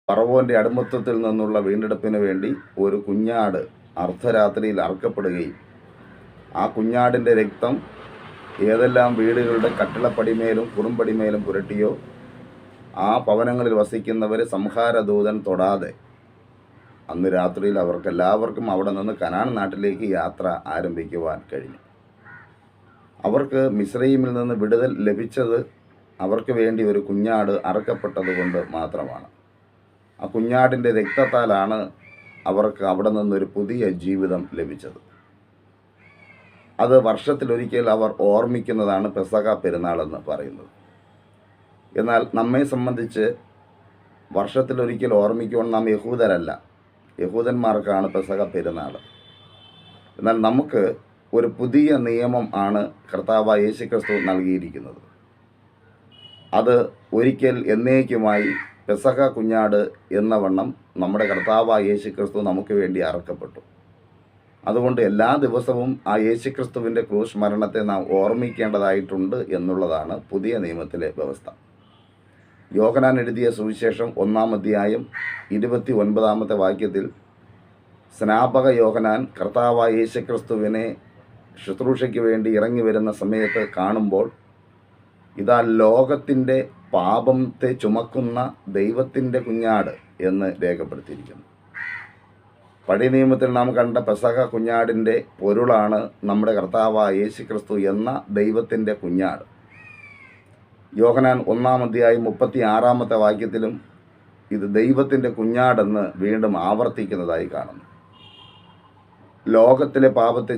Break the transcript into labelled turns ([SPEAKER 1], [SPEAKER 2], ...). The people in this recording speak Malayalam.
[SPEAKER 1] ഫറവോൻ്റെ അടിമത്തത്തിൽ നിന്നുള്ള വീണ്ടെടുപ്പിന് വേണ്ടി ഒരു കുഞ്ഞാട് അർദ്ധരാത്രിയിൽ അറുക്കപ്പെടുകയും ആ കുഞ്ഞാടിൻ്റെ രക്തം ഏതെല്ലാം വീടുകളുടെ കട്ടിളപ്പടിമേലും കുറുമ്പടിമേലും പുരട്ടിയോ ആ ഭവനങ്ങളിൽ വസിക്കുന്നവർ സംഹാരദൂതൻ തൊടാതെ അന്ന് രാത്രിയിൽ അവർക്കെല്ലാവർക്കും അവിടെ നിന്ന് കനാൻ നാട്ടിലേക്ക് യാത്ര ആരംഭിക്കുവാൻ കഴിഞ്ഞു. അവർക്ക് മിസ്രയീമിൽ നിന്ന് വിടുതൽ ലഭിച്ചത് അവർക്ക് വേണ്ടി ഒരു കുഞ്ഞാട് അറുക്കപ്പെട്ടത് കൊണ്ട് മാത്രമാണ്. ആ കുഞ്ഞാടിൻ്റെ രക്തത്താലാണ് അവർക്ക് അവിടെ നിന്നൊരു പുതിയ ജീവിതം ലഭിച്ചത്. അത് വർഷത്തിലൊരിക്കൽ അവർ ഓർമ്മിക്കുന്നതാണ് പെസഹ പെരുന്നാളെന്ന് പറയുന്നത്. എന്നാൽ നമ്മെ സംബന്ധിച്ച് വർഷത്തിലൊരിക്കൽ ഓർമ്മിക്കുവാൻ നാം യഹൂദരല്ല, യഹൂദന്മാർക്കാണ് പെസഹ പെരുന്നാൾ. എന്നാൽ നമുക്ക് ഒരു പുതിയ നിയമം ആണ് കർത്താവായ യേശുക്രിസ്തു നൽകിയിരിക്കുന്നത്. അത് ഒരിക്കൽ എന്നേക്കുമായി പെസഹ കുഞ്ഞാട് എന്ന വണ്ണം നമ്മുടെ കർത്താവായ യേശുക്രിസ്തു നമുക്ക് വേണ്ടി അറുക്കപ്പെട്ടു. അതുകൊണ്ട് എല്ലാ ദിവസവും ആ യേശുക്രിസ്തുവിൻ്റെ ക്രൂശ് മരണത്തെ നാം ഓർമ്മിക്കേണ്ടതായിട്ടുണ്ട് എന്നുള്ളതാണ് പുതിയ നിയമത്തിലെ വ്യവസ്ഥ. യോഹന്നാൻ എഴുതിയ സുവിശേഷം 1-ാം അധ്യായം 29-ാമത്തെ വാക്യത്തിൽ സ്നാപക യോഹന്നാൻ കർത്താവായ യേശുക്രിസ്തുവിനെ ശുശ്രൂഷയ്ക്ക് വേണ്ടി ഇറങ്ങി വരുന്ന സമയത്ത് കാണുമ്പോൾ ഇതാ ലോകത്തിൻ്റെ പാപത്തെ ചുമക്കുന്ന ദൈവത്തിൻ്റെ കുഞ്ഞാട് എന്ന് രേഖപ്പെടുത്തിയിരിക്കുന്നു. പഴയ നിയമത്തിൽ നാം കണ്ട പെസഹ കുഞ്ഞാടിൻ്റെ പൊരുളാണ് നമ്മുടെ കർത്താവായ യേശുക്രിസ്തു എന്ന ദൈവത്തിൻ്റെ കുഞ്ഞാട്. യോഹന്നാൻ 1-ാം അധ്യായം 36-ാമത്തെ വാക്യത്തിലും ഇത് ദൈവത്തിൻ്റെ കുഞ്ഞാടെന്ന് വീണ്ടും ആവർത്തിക്കുന്നതായി കാണുന്നു. ലോകത്തിലെ പാപത്തെ